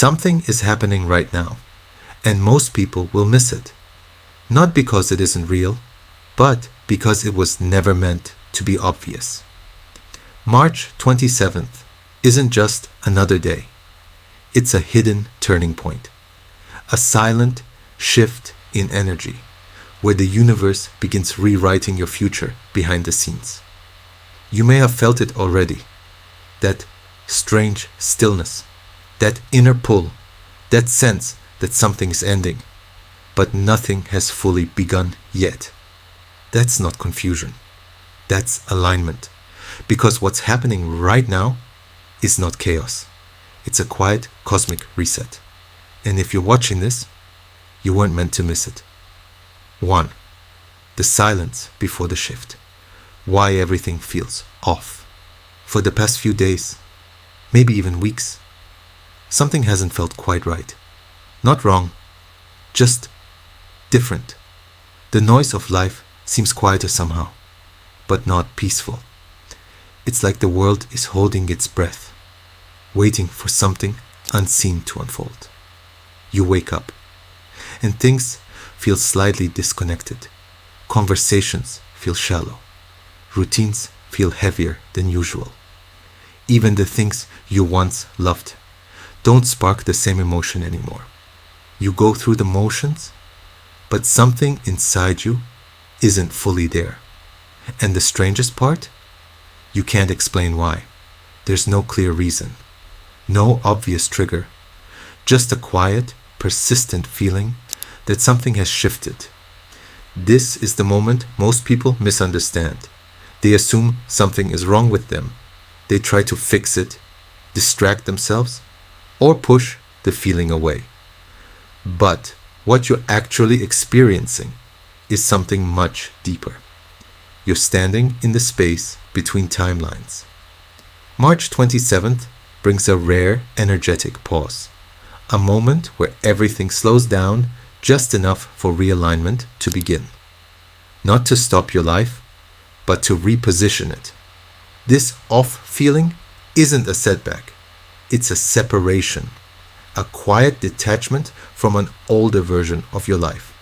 Something is happening right now, and most people will miss it. Not because it isn't real, but because it was never meant to be obvious. March 27th isn't just another day. It's a hidden turning point, a silent shift in energy, where the universe begins rewriting your future behind the scenes. You may have felt it already, that strange stillness, that inner pull, that sense that something is ending, but nothing has fully begun yet. That's not confusion. That's alignment. Because what's happening right now is not chaos. It's a quiet cosmic reset. And if you're watching this, you weren't meant to miss it. 1. The silence before the shift. Why everything feels off. For the past few days, maybe even weeks, something hasn't felt quite right. Not wrong, just different. The noise of life seems quieter somehow, but not peaceful. It's like the world is holding its breath, waiting for something unseen to unfold. You wake up, and things feel slightly disconnected. Conversations feel shallow. Routines feel heavier than usual. Even the things you once loved don't spark the same emotion anymore. You go through the motions, but something inside you isn't fully there. And the strangest part? You can't explain why. There's no clear reason, no obvious trigger, just a quiet, persistent feeling that something has shifted. This is the moment most people misunderstand. They assume something is wrong with them. They try to fix it, distract themselves, or push the feeling away. But what you're actually experiencing is something much deeper. You're standing in the space between timelines. March 27th brings a rare energetic pause, a moment where everything slows down just enough for realignment to begin. Not to stop your life, but to reposition it. This off feeling isn't a setback, it's a separation, a quiet detachment from an older version of your life,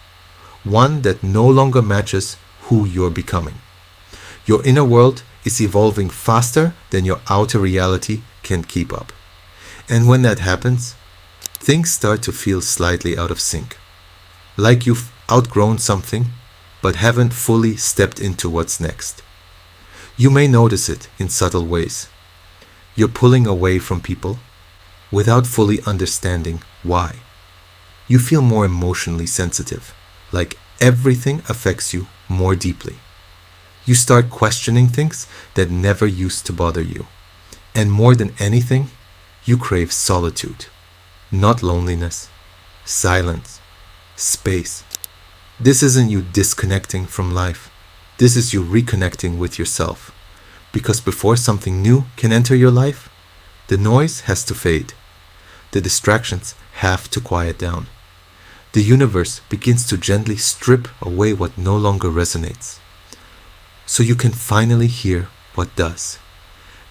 one that no longer matches who you're becoming. Your inner world is evolving faster than your outer reality can keep up. And when that happens, things start to feel slightly out of sync. Like you've outgrown something, but haven't fully stepped into what's next. You may notice it in subtle ways. You're pulling away from people without fully understanding why. You feel more emotionally sensitive, like everything affects you more deeply. You start questioning things that never used to bother you. And more than anything, you crave solitude, not loneliness, silence, space. This isn't you disconnecting from life. This is you reconnecting with yourself. Because before something new can enter your life, the noise has to fade. The distractions have to quiet down. The universe begins to gently strip away what no longer resonates, so you can finally hear what does.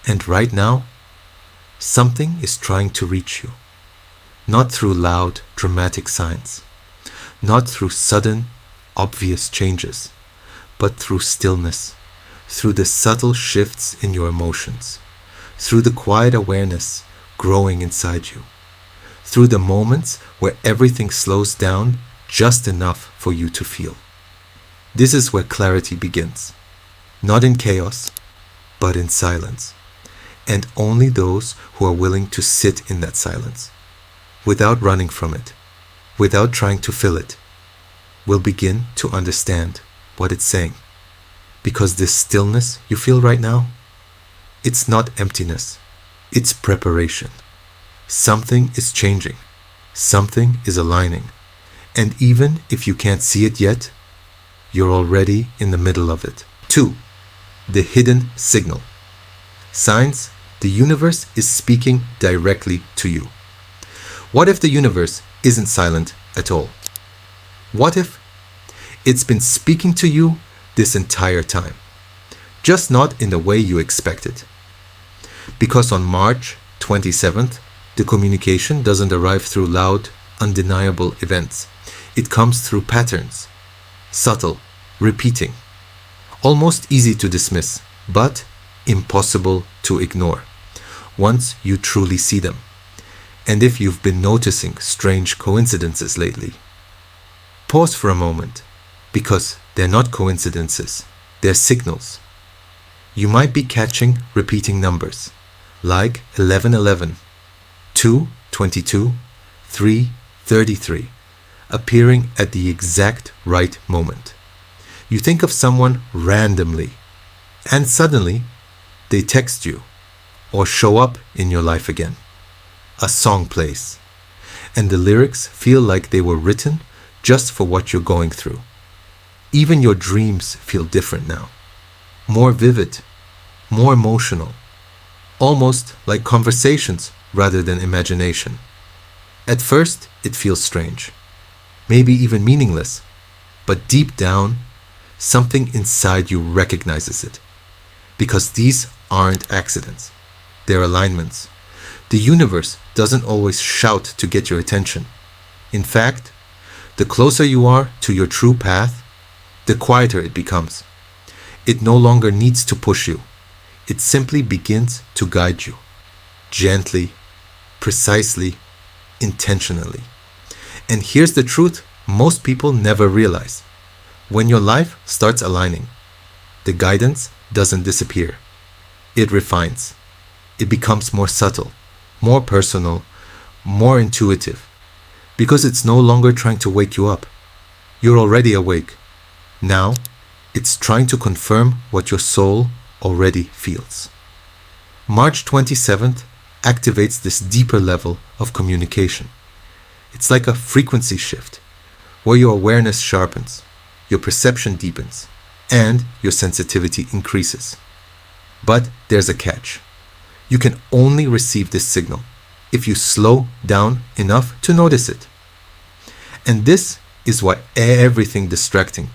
And right now, something is trying to reach you. Not through loud, dramatic signs. Not through sudden, obvious changes, but through stillness, through the subtle shifts in your emotions, through the quiet awareness growing inside you, through the moments where everything slows down just enough for you to feel. This is where clarity begins. Not in chaos, but in silence. And only those who are willing to sit in that silence, without running from it, without trying to fill it, will begin to understand what it's saying. Because this stillness you feel right now, it's not emptiness, it's preparation. Something is changing, something is aligning. And even if you can't see it yet, you're already in the middle of it. 2. The hidden signal. Signs the universe is speaking directly to you. What if the universe isn't silent at all? What if it's been speaking to you this entire time, just not in the way you expected? Because on March 27th, The communication doesn't arrive through loud, undeniable events. It comes through patterns, subtle, repeating, almost easy to dismiss, but impossible to ignore once you truly see them. And if you've been noticing strange coincidences lately, pause for a moment, because they're not coincidences, they're signals. You might be catching repeating numbers, like 1111, 222, 333, appearing at the exact right moment. You think of someone randomly, and suddenly they text you or show up in your life again. A song plays, and the lyrics feel like they were written just for what you're going through. Even your dreams feel different now, more vivid, more emotional, almost like conversations rather than imagination. At first, it feels strange, maybe even meaningless, but deep down, something inside you recognizes it. Because these aren't accidents, they're alignments. The universe doesn't always shout to get your attention. In fact, the closer you are to your true path, the quieter it becomes. It no longer needs to push you. It simply begins to guide you. Gently, precisely, intentionally. And here's the truth most people never realize. When your life starts aligning, the guidance doesn't disappear. It refines. It becomes more subtle, more personal, more intuitive. Because it's no longer trying to wake you up. You're already awake. Now, it's trying to confirm what your soul already feels. March 27th activates this deeper level of communication. It's like a frequency shift, where your awareness sharpens, your perception deepens, and your sensitivity increases. But there's a catch. You can only receive this signal if you slow down enough to notice it. And this is why everything distracting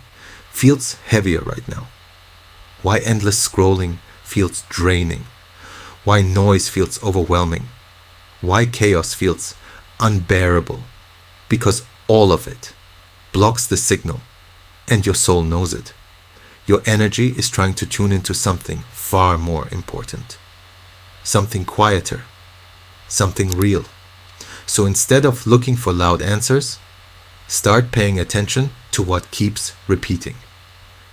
feels heavier right now. Why endless scrolling feels draining. Why noise feels overwhelming. Why chaos feels unbearable. Because all of it blocks the signal, and your soul knows it. Your energy is trying to tune into something far more important. Something quieter. Something real. So instead of looking for loud answers, start paying attention to what keeps repeating.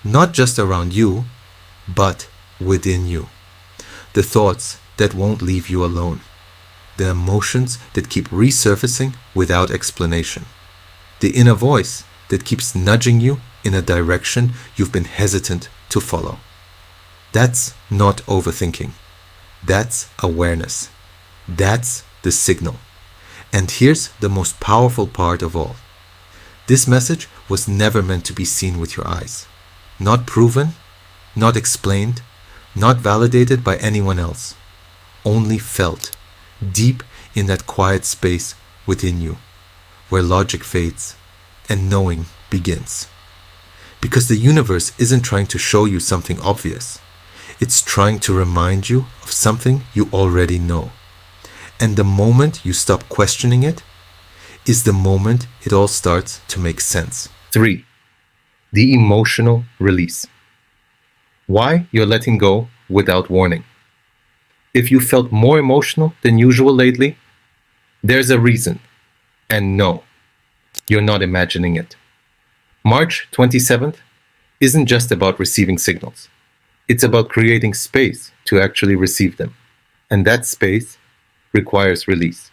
Not just around you, but within you. The thoughts that won't leave you alone. The emotions that keep resurfacing without explanation. The inner voice that keeps nudging you in a direction you've been hesitant to follow. That's not overthinking. That's awareness. That's the signal. And here's the most powerful part of all. This message was never meant to be seen with your eyes. Not proven, not explained, not validated by anyone else. Only felt, deep in that quiet space within you, where logic fades and knowing begins. Because the universe isn't trying to show you something obvious. It's trying to remind you of something you already know. And the moment you stop questioning it is the moment it all starts to make sense. 3. The emotional release. Why you're letting go without warning. If you felt more emotional than usual lately, there's a reason. And no, you're not imagining it. March 27th isn't just about receiving signals. It's about creating space to actually receive them. And that space requires release.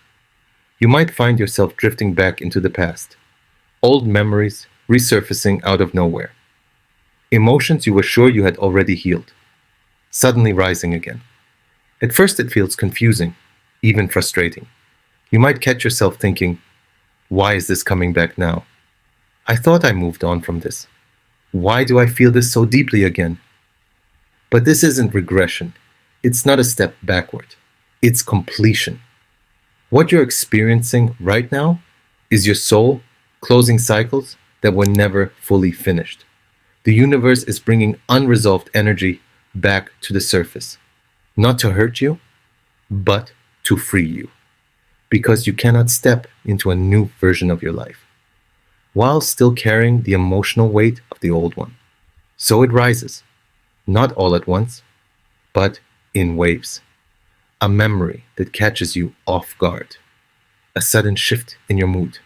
You might find yourself drifting back into the past. Old memories resurfacing out of nowhere. Emotions you were sure you had already healed, suddenly rising again. At first it feels confusing, even frustrating. You might catch yourself thinking, why is this coming back now? I thought I moved on from this. Why do I feel this so deeply again? But this isn't regression. It's not a step backward. It's completion. What you're experiencing right now is your soul closing cycles that were never fully finished. The universe is bringing unresolved energy back to the surface. Not to hurt you, but to free you. because you cannot step into a new version of your life while still carrying the emotional weight of the old one. So it rises, not all at once, but in waves. A memory that catches you off guard, a sudden shift in your mood,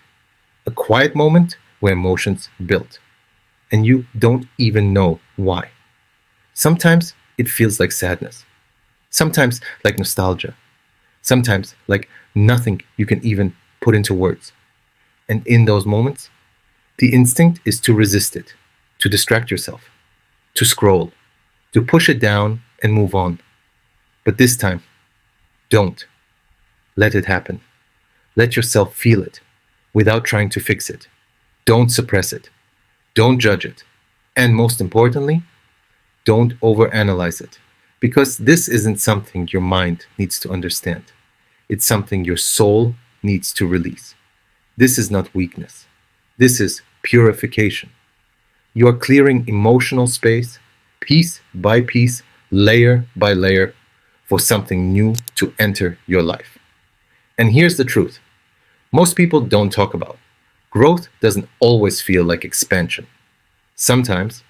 a quiet moment where emotions build, and you don't even know why. Sometimes it feels like sadness, sometimes like nostalgia, sometimes like nothing you can even put into words. And in those moments, the instinct is to resist it, to distract yourself, to scroll, to push it down and move on. But this time, don't. Let it happen. Let yourself feel it without trying to fix it. Don't suppress it. Don't judge it. And most importantly, don't overanalyze it. Because this isn't something your mind needs to understand. It's something your soul needs to release. This is not weakness. This is purification. You are clearing emotional space, piece by piece, layer by layer, for something new to enter your life. And here's the truth. Most people don't talk about. Growth doesn't always feel like expansion. Sometimes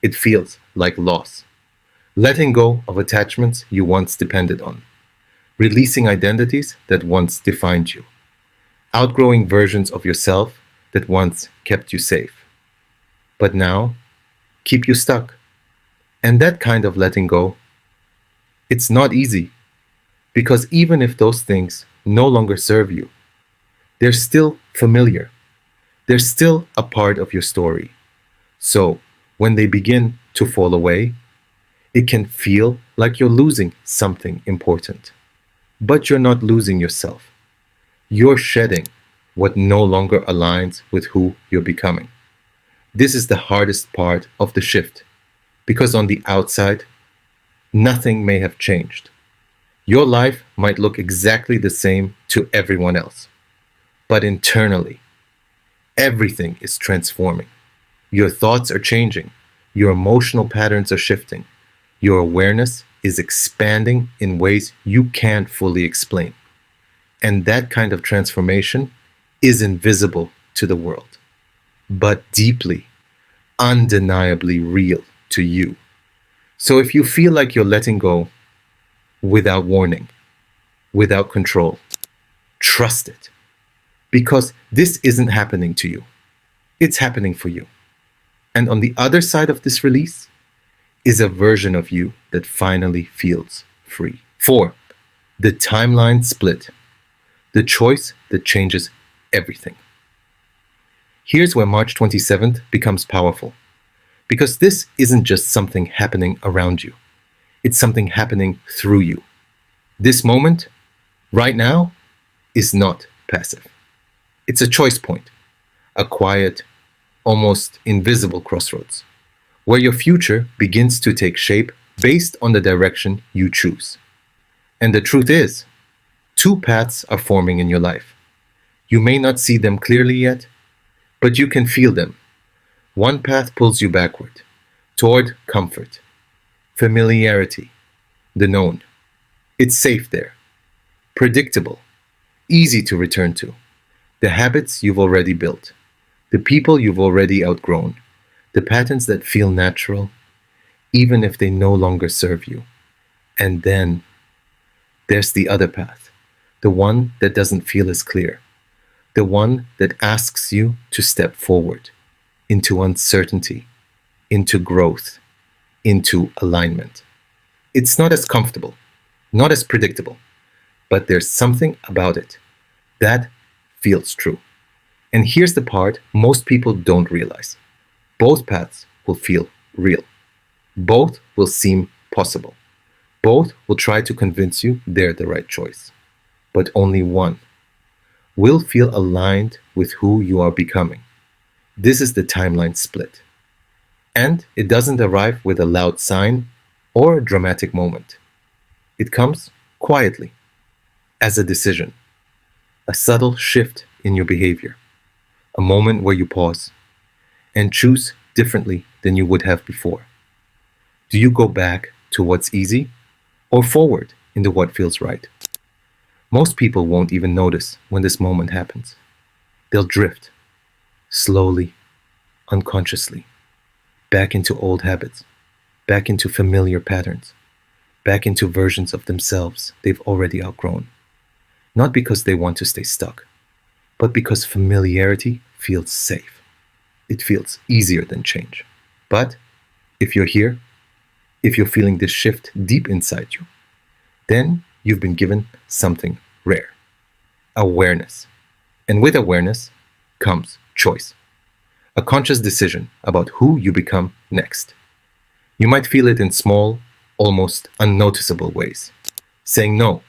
it feels like loss. Letting go of attachments you once depended on. Releasing identities that once defined you. Outgrowing versions of yourself that once kept you safe, but now keep you stuck. And that kind of letting go, it's not easy, because even if those things no longer serve you, they're still familiar. They're still a part of your story. So when they begin to fall away, it can feel like you're losing something important. But you're not losing yourself. You're shedding what no longer aligns with who you're becoming. This is the hardest part of the shift, because on the outside, nothing may have changed. Your life might look exactly the same to everyone else, but internally, everything is transforming. Your thoughts are changing, your emotional patterns are shifting, your awareness is expanding in ways you can't fully explain. And that kind of transformation is invisible to the world, but deeply, undeniably real to you. So if you feel like you're letting go without warning, without control, trust it. Because this isn't happening to you. It's happening for you. And on the other side of this release is a version of you that finally feels free. 4. The timeline split. The choice that changes everything. Here's where March 27th becomes powerful. Because this isn't just something happening around you. It's something happening through you. This moment, right now, is not passive. It's a choice point. A quiet, almost invisible crossroads, where your future begins to take shape based on the direction you choose. And the truth is, 2 paths are forming in your life. You may not see them clearly yet, but you can feel them. One path pulls you backward, toward comfort, familiarity, the known. It's safe there, predictable, easy to return to. The habits you've already built, the people you've already outgrown, the patterns that feel natural, even if they no longer serve you. And then there's the other path, the one that doesn't feel as clear, the one that asks you to step forward into uncertainty, into growth, into alignment. It's not as comfortable, not as predictable, but there's something about it that feels true. And here's the part most people don't realize. Both paths will feel real. Both will seem possible. Both will try to convince you they're the right choice. But only one will feel aligned with who you are becoming. This is the timeline split. And it doesn't arrive with a loud sign or a dramatic moment. It comes quietly, as a decision, a subtle shift in your behavior, a moment where you pause and choose differently than you would have before. Do you go back to what's easy or forward into what feels right? Most people won't even notice when this moment happens. They'll drift, slowly, unconsciously, back into old habits, back into familiar patterns, back into versions of themselves they've already outgrown. Not because they want to stay stuck, but because familiarity feels safe. It feels easier than change. But if you're here, if you're feeling this shift deep inside you, then you've been given something rare: awareness. And with awareness comes choice, a conscious decision about who you become next. You might feel it in small, almost unnoticeable ways. Saying no,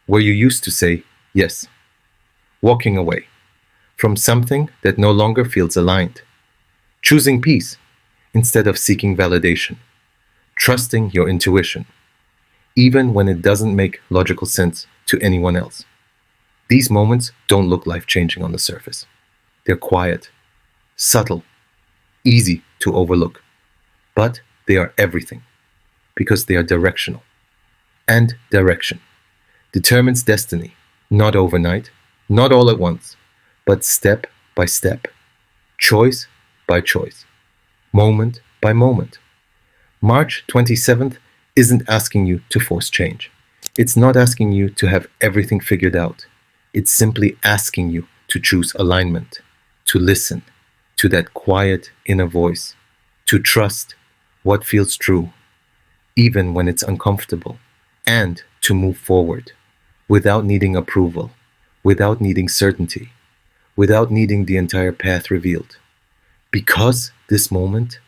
where you used to say yes. Walking away from something that no longer feels aligned. Choosing peace instead of seeking validation. Trusting your intuition, even when it doesn't make logical sense to anyone else. These moments don't look life-changing on the surface. They're quiet, subtle, easy to overlook. But they are everything, because they are directional. And direction determines destiny, not overnight, not all at once, but step by step, choice by choice, moment by moment. March 27th isn't asking you to force change. It's not asking you to have everything figured out. It's simply asking you to choose alignment, to listen to that quiet inner voice, to trust what feels true, even when it's uncomfortable, and to move forward without needing approval, without needing certainty, without needing the entire path revealed. Because this moment,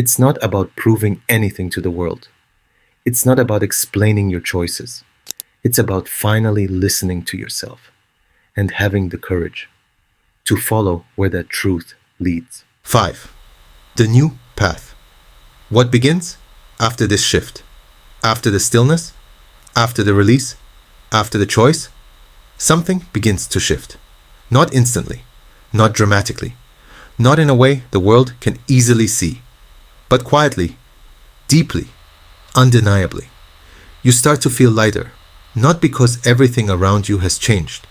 it's not about proving anything to the world. It's not about explaining your choices. It's about finally listening to yourself and having the courage to follow where that truth leads. 5. The new path. What begins after this shift? After the stillness? After the release? After the choice? Something begins to shift. Not instantly, not dramatically, not in a way the world can easily see, but quietly, deeply, undeniably. You start to feel lighter, not because everything around you has changed,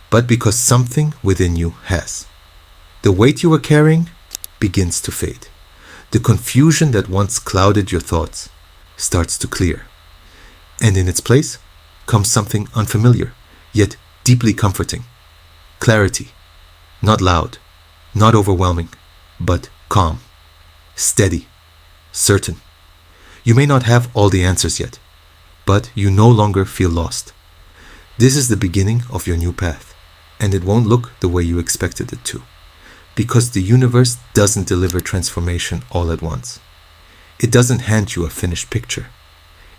but because something within you has. The weight you were carrying begins to fade. The confusion that once clouded your thoughts starts to clear. And in its place comes something unfamiliar, yet deeply comforting. Clarity. Not loud, not overwhelming, but calm, steady, certain. You may not have all the answers yet, but you no longer feel lost. This is the beginning of your new path, and it won't look the way you expected it to, because the universe doesn't deliver transformation all at once. It doesn't hand you a finished picture.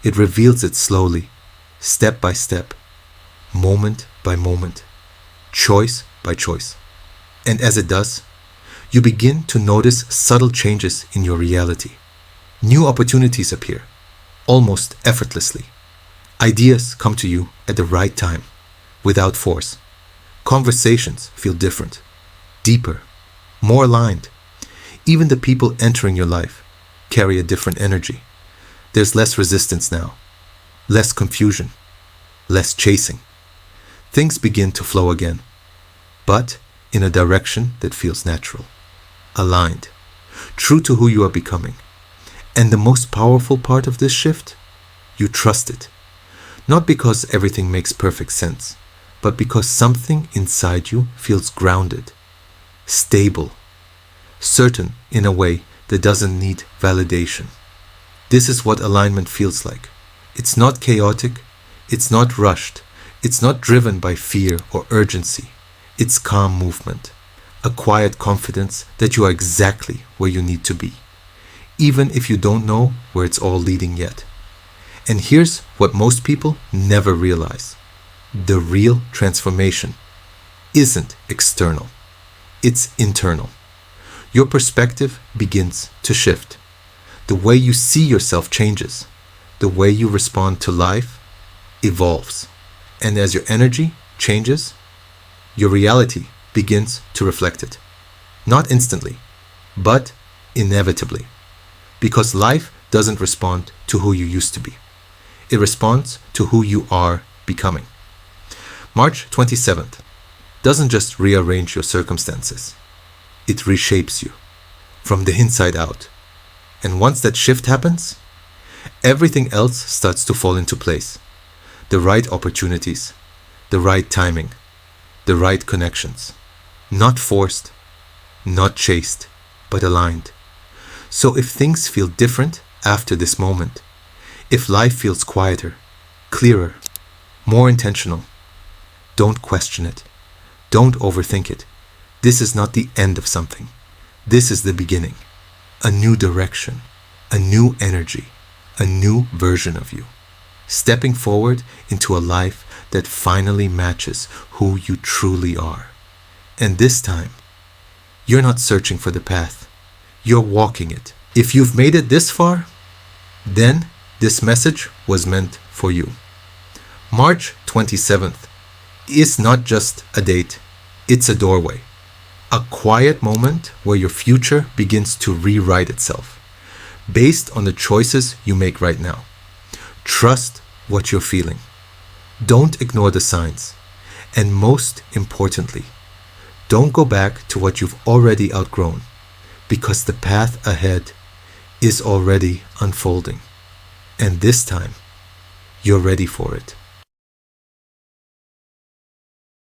It reveals it slowly, step by step, moment by moment, choice by choice. And as it does, you begin to notice subtle changes in your reality. New opportunities appear, almost effortlessly. Ideas come to you at the right time, without force. Conversations feel different, deeper, more aligned. Even the people entering your life carry a different energy. There's less resistance now, less confusion, less chasing. Things begin to flow again, but in a direction that feels natural, aligned, true to who you are becoming. And the most powerful part of this shift? You trust it. Not because everything makes perfect sense, but because something inside you feels grounded, stable, certain in a way that doesn't need validation. This is what alignment feels like. It's not chaotic, it's not rushed, it's not driven by fear or urgency. It's calm movement, a quiet confidence that you are exactly where you need to be, even if you don't know where it's all leading yet. And here's what most people never realize. The real transformation isn't external, it's internal. Your perspective begins to shift. The way you see yourself changes. The way you respond to life evolves. And as your energy changes, your reality begins to reflect it. Not instantly, but inevitably. Because life doesn't respond to who you used to be. It responds to who you are becoming. March 27th doesn't just rearrange your circumstances, it reshapes you from the inside out. And once that shift happens, everything else starts to fall into place. The right opportunities, the right timing, the right connections. Not forced, not chased, but aligned. So if things feel different after this moment, if life feels quieter, clearer, more intentional, don't question it. Don't overthink it. This is not the end of something. This is the beginning. A new direction, a new energy, a new version of you. Stepping forward into a life that finally matches who you truly are. And this time, you're not searching for the path. You're walking it. If you've made it this far, then this message was meant for you. March 27th is not just a date, it's a doorway. A quiet moment where your future begins to rewrite itself based on the choices you make right now. Trust what you're feeling. Don't ignore the signs. And most importantly, don't go back to what you've already outgrown, because the path ahead is already unfolding. And this time, you're ready for it.